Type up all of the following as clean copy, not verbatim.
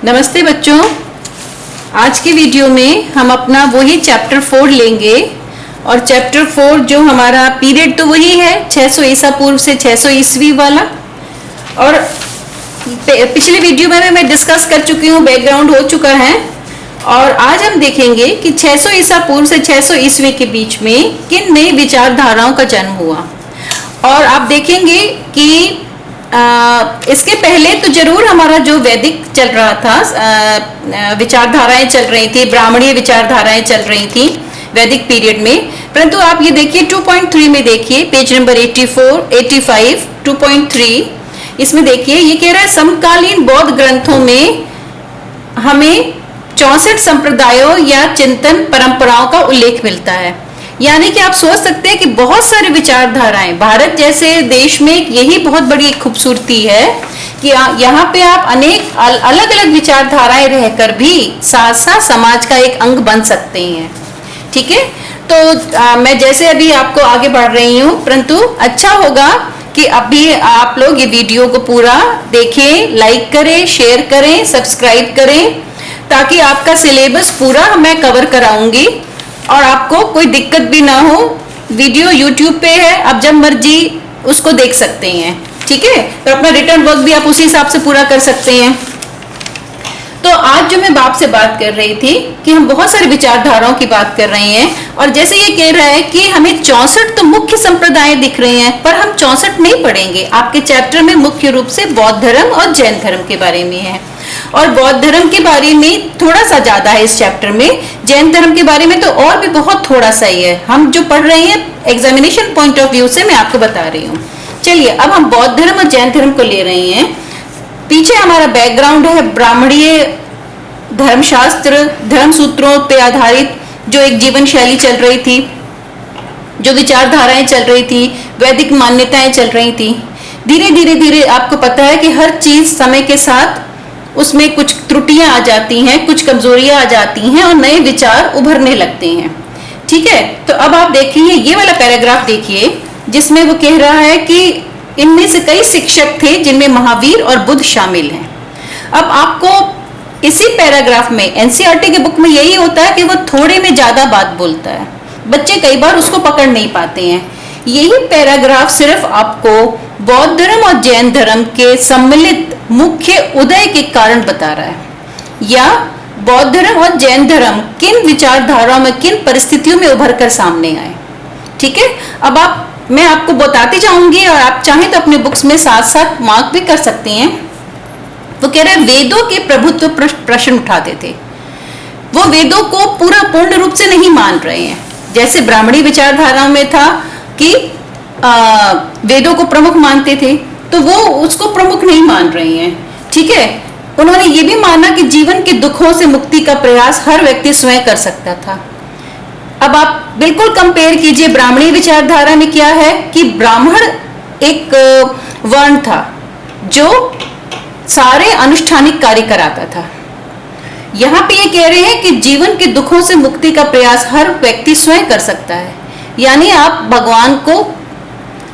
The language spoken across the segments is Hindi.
नमस्ते बच्चों। आज के वीडियो में हम अपना वही चैप्टर 4 लेंगे और चैप्टर 4 जो हमारा पीरियड तो वही है 600 ईसा पूर्व से 600 ईस्वी वाला। और पिछले वीडियो में मैं डिस्कस कर चुकी हूँ, बैकग्राउंड हो चुका है। और आज हम देखेंगे कि 600 ईसा पूर्व से 600 ईस्वी के बीच में किन नई विचारधाराओं का जन्म हुआ। और आप देखेंगे कि इसके पहले तो जरूर हमारा जो वैदिक चल रहा था, विचारधाराएं चल रही थी, ब्राह्मणीय विचारधाराएं चल रही थी वैदिक पीरियड में। परंतु आप ये देखिए 2.3 में देखिए, पेज नंबर 85 2.3, इसमें देखिए ये कह रहा है समकालीन बौद्ध ग्रंथों में हमें 64 संप्रदायों या चिंतन परंपराओं का उल्लेख मिलता है। यानी कि आप सोच सकते हैं कि बहुत सारी विचारधाराएं, भारत जैसे देश में यही बहुत बड़ी खूबसूरती है कि यहाँ पे आप अनेक अलग अलग विचारधाराएं रहकर भी साथ साथ समाज का एक अंग बन सकते हैं। ठीक है, तो मैं जैसे अभी आपको आगे बढ़ रही हूँ, परंतु अच्छा होगा कि अभी आप लोग ये वीडियो को पूरा देखें, लाइक करें, शेयर करें, सब्सक्राइब करें, ताकि आपका सिलेबस पूरा मैं कवर कराऊंगी और आपको कोई दिक्कत भी ना हो। वीडियो YouTube पे है, आप जब मर्जी उसको देख सकते हैं। ठीक है, तो अपना रिटर्न वर्क भी आप उसी हिसाब से पूरा कर सकते हैं। तो आज जो मैं आपसे बात कर रही थी कि हम बहुत सारी विचारधाराओं की बात कर रहे हैं, और जैसे ये कह रहा है कि हमें 64 तो मुख्य संप्रदाय दिख रहे हैं, पर हम 64 नहीं पढ़ेंगे। आपके चैप्टर में मुख्य रूप से बौद्ध धर्म और जैन धर्म के बारे में है, और बौद्ध धर्म के बारे में थोड़ा सा ज्यादा है इस चैप्टर में। जैन धर्म के बारे में तो और भी बहुत थोड़ा सा ही है। हम जो पढ़ रहे हैं एग्जामिनेशन पॉइंट ऑफ व्यू से मैं आपको बता रही हूँ। चलिए, अब हम बौद्ध धर्म और जैन धर्म को ले रहे हैं। पीछे हमारा बैकग्राउंड है ब्राह्मणीय धर्मशास्त्र, धर्म सूत्रों पे आधारित जो एक जीवन शैली चल रही थी, जो विचारधाराएं चल रही थी, वैदिक मान्यताएं चल रही थी। धीरे धीरे धीरे आपको पता है कि हर चीज समय के साथ उसमें कुछ त्रुटियां आ जाती हैं, कुछ कमजोरियां आ जाती हैं और नए विचार उभरने लगते हैं। ठीक है, तो अब आप देखिए ये वाला पैराग्राफ देखिए, जिसमें वो कह रहा है कि इनमें से कई शिक्षक थे जिनमें महावीर और बुद्ध शामिल हैं। अब आपको इसी पैराग्राफ में एनसीईआरटी के बुक में यही होता है कि वो थोड़े में ज्यादा बात बोलता है, बच्चे कई बार उसको पकड़ नहीं पाते हैं। यही पैराग्राफ सिर्फ आपको बौद्ध धर्म और जैन धर्म के सम्मिलित मुख्य उदय के कारण बता रहा है, या बौद्ध धर्म और जैन धर्म किन विचारधाराओं में, किन परिस्थितियों में उभर कर सामने आए। ठीक है, अब मैं आपको बताती जाऊंगी और आप चाहें तो अपने बुक्स में साथ साथ मार्क भी कर सकते हैं। वो कह रहे हैं वेदों के प्रभुत्व प्रश्न उठाते थे। वो वेदों को पूर्ण रूप से नहीं मान रहे हैं, जैसे ब्राह्मणी विचारधारा में था कि वेदों को प्रमुख मानते थे, तो वो उसको प्रमुख नहीं मान रही हैं। ठीक है, उन्होंने ये भी माना कि जीवन के दुखों से मुक्ति का प्रयास हर व्यक्ति स्वयं कर सकता था। अब आप बिल्कुल कंपेयर कीजिए, ब्राह्मणी विचारधारा में क्या है कि ब्राह्मण एक वर्ण था जो सारे अनुष्ठानिक कार्य कराता था। यहाँ पे ये कह रहे हैं कि जीवन के दुखों से मुक्ति का प्रयास हर व्यक्ति स्वयं कर सकता है। यानी आप भगवान को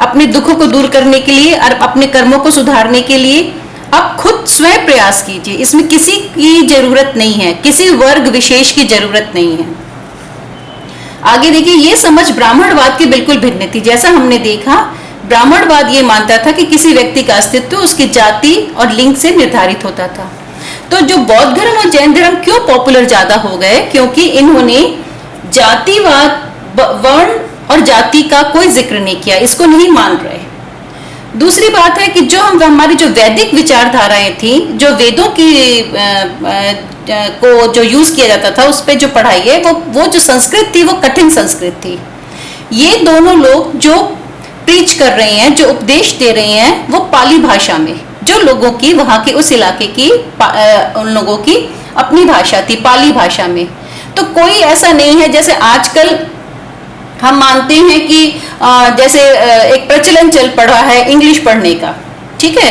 अपने दुखों को दूर करने के लिए और अपने कर्मों को सुधारने के लिए आप खुद स्वयं प्रयास कीजिए। इसमें किसी की जरूरत नहीं है, किसी वर्ग विशेष की जरूरत नहीं है। आगे देखिए, ये समझ ब्राह्मणवाद की बिल्कुल भिन्न थी। जैसा हमने देखा, ब्राह्मणवाद ये मानता था कि किसी व्यक्ति का अस्तित्व उसकी जाति और लिंग से निर्धारित होता था। तो जो बौद्ध धर्म और जैन धर्म क्यों पॉपुलर ज्यादा हो गए, क्योंकि इन्होंने जातिवाद, वर्ण और जाति का कोई जिक्र नहीं किया, इसको नहीं मान रहे। दूसरी बात है कि जो हमारी जो वैदिक विचारधाराएं थी, जो वेदों की को जो यूज किया जाता था, उस पे जो पढ़ाई है, वो जो संस्कृत थी वो कठिन संस्कृत थी। ये दोनों लोग जो प्रीच कर रहे हैं, जो उपदेश दे रहे हैं, वो पाली भाषा में, जो लोगों की वहां के उस इलाके की उन लोगों की अपनी भाषा थी, पाली भाषा में। तो कोई ऐसा नहीं है जैसे आजकल हम मानते हैं कि जैसे एक प्रचलन चल पड़ा है इंग्लिश पढ़ने का। ठीक है,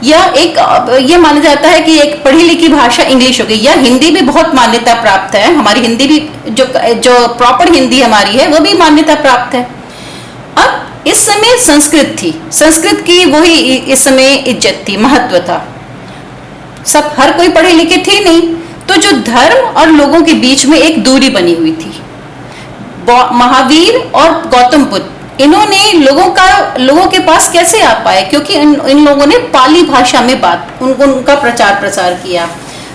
या एक ये माना जाता है कि एक पढ़ी लिखी भाषा इंग्लिश हो गई, या हिंदी भी बहुत मान्यता प्राप्त है। हमारी हिंदी भी जो प्रॉपर हिंदी हमारी है वो भी मान्यता प्राप्त है। अब इस समय संस्कृत थी, संस्कृत की वही इस समय इज्जत थी, महत्व था। सब हर कोई पढ़े लिखे थे नहीं, तो जो धर्म और लोगों के बीच में एक दूरी बनी हुई थी। महावीर और गौतम बुद्ध, इन्होंने लोगों के पास कैसे आ पाए? क्योंकि इन लोगों ने पाली भाषा में उनका प्रचार प्रसार किया,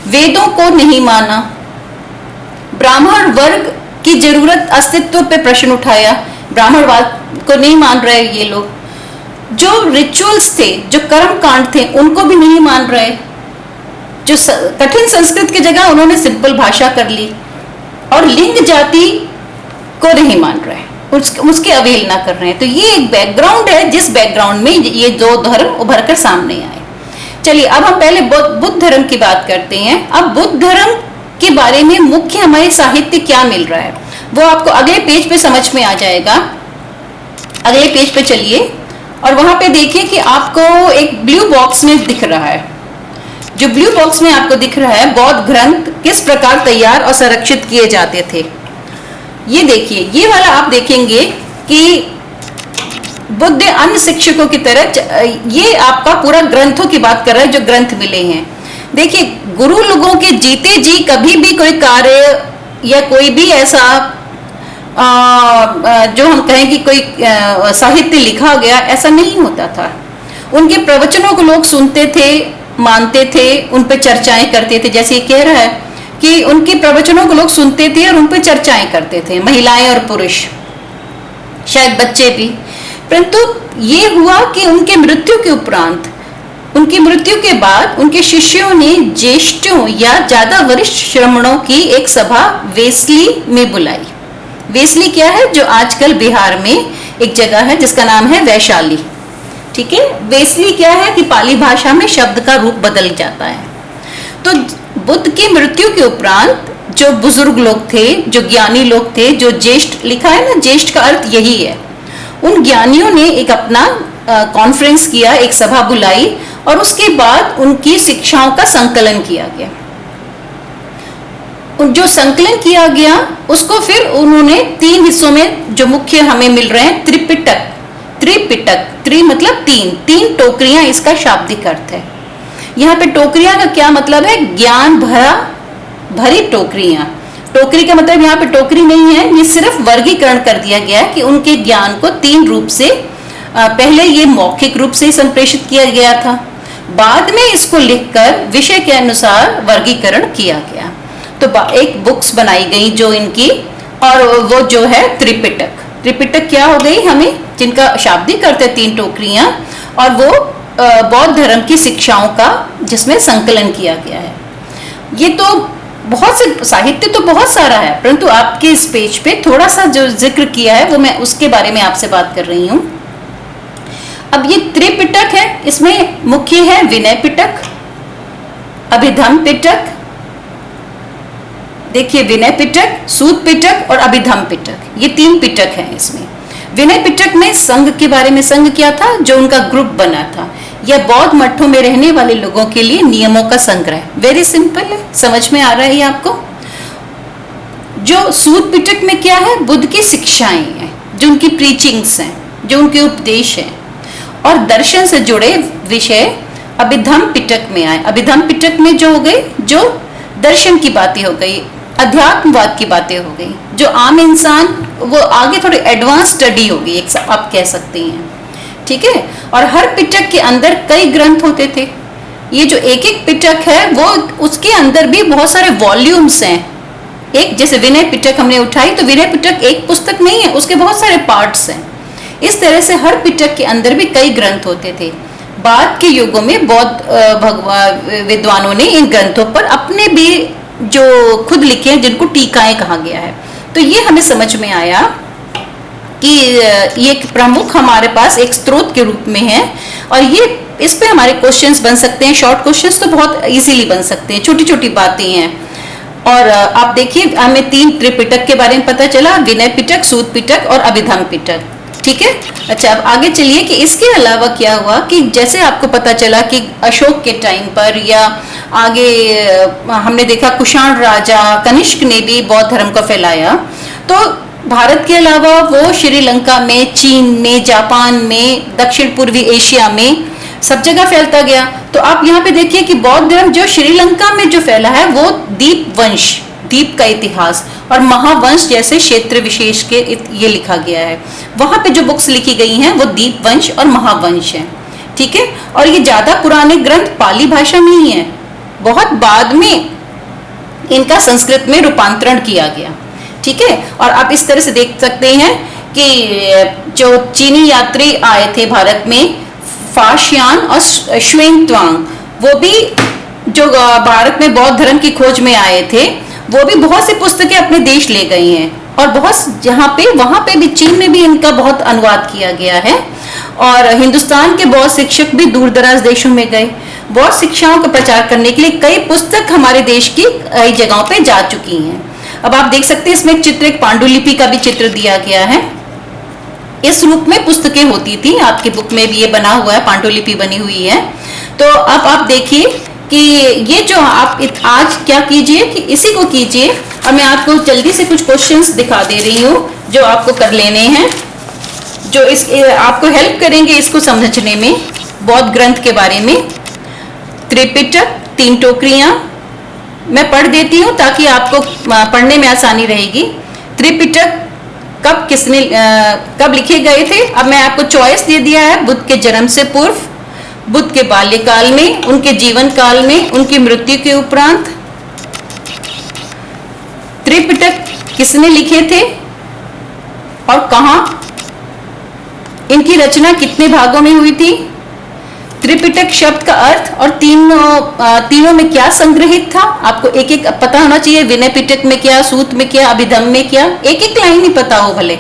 वेदों को नहीं माना, ब्राह्मण वर्ग की जरूरत अस्तित्व पे प्रश्न उठाया, ब्राह्मणवाद को नहीं मान रहे ये लोग, जो रिचुअल्स थे, जो कर्म कांड थे, उनको भी नहीं मान रहे, जो कठिन संस्कृत की जगह उन्होंने सिंपल भाषा कर ली, और लिंग जाति को नहीं मान रहे, उसके अवहेलना कर रहे हैं। तो ये एक बैकग्राउंड है, जिस बैकग्राउंड में ये दो धर्म उभर कर सामने आए। चलिए अब हम पहले बुद्ध धर्म की बात करते हैं। अब बुद्ध धर्म के बारे में मुख्य हमारे साहित्य क्या मिल रहा है वो आपको अगले पेज पे समझ में आ जाएगा। अगले पेज पे चलिए और वहां पे देखिए कि आपको एक ब्लू बॉक्स में दिख रहा है। जो ब्लू बॉक्स में आपको दिख रहा है, बौद्ध ग्रंथ किस प्रकार तैयार और संरक्षित किए जाते थे। ये देखिए, ये वाला आप देखेंगे कि बुद्ध अन्य शिक्षकों की तरह, ये आपका पूरा ग्रंथों की बात कर रहा है, जो ग्रंथ मिले हैं। देखिए, गुरु लोगों के जीते जी कभी भी कोई कार्य या कोई भी ऐसा जो हम कहें कि कोई साहित्य लिखा गया, ऐसा नहीं होता था। उनके प्रवचनों को लोग सुनते थे, मानते थे, उन पर चर्चाएं करते थे। जैसे ये कह रहा है कि उनके प्रवचनों को लोग सुनते थे और उन पर चर्चाएं करते थे, महिलाएं और पुरुष, शायद बच्चे भी। परंतु ये हुआ कि उनके मृत्यु के उपरांत, उनकी मृत्यु के बाद उनके शिष्यों ने ज्येष्ठों या ज्यादा वरिष्ठ श्रमणों की एक सभा वेसली में बुलाई। वेसली क्या है? जो आजकल बिहार में एक जगह है जिसका नाम है वैशाली। ठीक है, वेसली क्या है कि पाली भाषा में शब्द का रूप बदल जाता है। तो बुद्ध की मृत्यु के उपरांत जो बुजुर्ग लोग थे, जो ज्ञानी लोग थे, जो ज्येष्ठ, लिखा है ना, ज्येष्ठ का अर्थ यही है, उन ज्ञानियों ने एक अपना कॉन्फ्रेंस किया, एक सभा बुलाई और उसके बाद उनकी शिक्षाओं का संकलन किया गया। जो संकलन किया गया उसको फिर उन्होंने 3 हिस्सों में, जो मुख्य हमें मिल रहे हैं, त्रिपिटक, त्रि मतलब 3 टोकरियां, इसका शाब्दिक अर्थ है। यहाँ पे टोकरियां का क्या मतलब है? ज्ञान भरी टोकरियां। टोकरी का मतलब यहाँ पे टोकरी नहीं है, ये सिर्फ वर्गीकरण कर दिया गया है कि उनके ज्ञान को 3 रूप से, पहले ये मौखिक रूप से संप्रेषित किया गया था, बाद में इसको लिखकर विषय के अनुसार वर्गीकरण किया गया। तो एक बुक्स बनाई गई जो इनकी, और वो जो है त्रिपिटक। त्रिपिटक क्या हो गई हमें, जिनका शाब्दिक अर्थ है 3 टोकरियां, और वो बौद्ध धर्म की शिक्षाओं का जिसमें संकलन किया गया है। ये तो बहुत से साहित्य तो बहुत सारा है, परंतु आपके इस पेज पे थोड़ा सा जो जिक्र किया है वो मैं उसके बारे में आपसे बात कर रही हूँ। अब ये त्रिपिटक है, इसमें मुख्य है विनय पिटक, अभिधम्म पिटक, देखिए विनय पिटक, सूत पिटक और अभिधम्म पिटक, ये 3 पिटक हैं इसमें। विनय पिटक में संघ के बारे में, संघ क्या था? जो उनका ग्रुप बना था, या बौद्ध मठों में रहने वाले लोगों के लिए नियमों का संग्रह। वेरी सिंपल है, समझ में आ रहा है ये आपको। जो सूत पिटक में क्या है? बुद्ध की शिक्षाएं हैं, जो उनकी प्रीचिंग्स हैं, जो उनके उपदेश हैं, और दर्शन से जुड़े विषय अभिधम्म पिटक में आए। अभिधम्म पिटक में जो हो गई, जो दर्शन की बातें हो गई, अध्यात्मवाद की बातें हो गई, जो आम इंसान, वो आगे थोड़ी एडवांस स्टडी होगी, एक आप कह सकते हैं। ठीक है, और हर पिटक के अंदर कई ग्रंथ होते थे। ये जो एक पिटक है वो, उसके अंदर भी बहुत सारे वॉल्यूम्स हैं। एक जैसे विनय पिटक हमने उठाई, तो विनय पिटक एक पुस्तक नहीं है, उसके बहुत सारे पार्ट्स हैं। इस तरह से हर पिटक के अंदर भी कई ग्रंथ होते थे। बाद के युगों में बौद्ध विद्वानों ने इन ग्रंथों पर अपने भी जो खुद लिखे हैं, जिनको टीकाएं कहा गया है। तो ये हमें समझ में आया कि ये प्रमुख हमारे पास एक स्रोत के रूप में है, और ये इस पे हमारे क्वेश्चंस बन सकते हैं। शॉर्ट क्वेश्चंस तो बहुत इजीली बन सकते हैं, छोटी छोटी बातें हैं। और आप देखिए, हमें 3 त्रिपिटक के बारे में पता चला, विनय पिटक, सूत पिटक और अभिधम्म पिटक। ठीक है, अच्छा अब आगे चलिए कि इसके अलावा क्या हुआ, कि जैसे आपको पता चला कि अशोक के टाइम पर, या आगे हमने देखा कुषाण राजा कनिष्क ने भी बौद्ध धर्म को फैलाया। तो भारत के अलावा वो श्रीलंका में, चीन में, जापान में, दक्षिण पूर्वी एशिया में सब जगह फैलता गया। तो आप यहाँ पे देखिए कि बौद्ध धर्म जो श्रीलंका में जो फैला है वो दीप वंश, द्वीप का इतिहास और महावंश जैसे क्षेत्र विशेष के ये लिखा गया है। वहां पे जो बुक्स लिखी गई हैं वो दीप वंश और महावंश है, ठीक है। और ये ज्यादा पुराने ग्रंथ पाली भाषा में ही है, बहुत बाद में इनका संस्कृत में रूपांतरण किया गया, ठीक है। और आप इस तरह से देख सकते हैं कि जो चीनी यात्री आए थे भारत में, फाशियान और श्वेंगत्वांग, वो भी जो भारत में बौद्ध धर्म की खोज में आए थे, वो भी बहुत सी पुस्तकें अपने देश ले गई हैं। और बहुत जहाँ पे वहां पे भी चीन में भी इनका बहुत अनुवाद किया गया है। और हिंदुस्तान के बौद्ध शिक्षक भी दूर दराज देशों में गए बौद्ध शिक्षाओं का प्रचार करने के लिए। कई पुस्तक हमारे देश की कई जगहों पे जा चुकी हैं। अब आप देख सकते हैं इसमें एक चित्र, एक पांडुलिपि का भी चित्र दिया गया है। इस रूप में पुस्तकें होती थी, आपकी बुक में भी ये बना हुआ है, पांडुलिपि बनी हुई है। तो अब आप देखिए कि ये जो आप आज क्या कीजिए कि इसी को कीजिए, और मैं आपको जल्दी से कुछ क्वेश्चंस दिखा दे रही हूँ जो आपको कर लेने हैं, जो इस आपको हेल्प करेंगे इसको समझने में, बौद्ध ग्रंथ के बारे में। त्रिपिटक, 3 टोकरियां मैं पढ़ देती हूँ ताकि आपको पढ़ने में आसानी रहेगी। त्रिपिटक कब लिखे गए थे? अब मैं आपको चॉइस दे दिया है, बुद्ध के जन्म से पूर्व, बुद्ध के बाल्यकाल में, उनके जीवन काल में, उनकी मृत्यु के उपरांत। त्रिपिटक किसने लिखे थे और कहां? इनकी रचना कितने भागों में हुई थी? त्रिपिटक शब्द का अर्थ और तीनों में क्या संग्रहित था, आपको एक एक पता होना चाहिए। विनय पिटक में क्या, सूत में क्या, अभिधम्म में क्या, एक एक लाइन ही पता हो भले।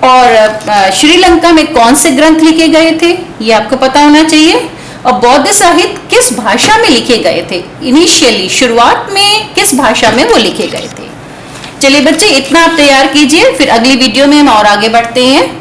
और श्रीलंका में कौन से ग्रंथ लिखे गए थे ये आपको पता होना चाहिए। और बौद्ध साहित्य किस भाषा में लिखे गए थे? इनिशियली शुरुआत में किस भाषा में वो लिखे गए थे? चलिए बच्चे, इतना आप तैयार कीजिए, फिर अगली वीडियो में हम और आगे बढ़ते हैं।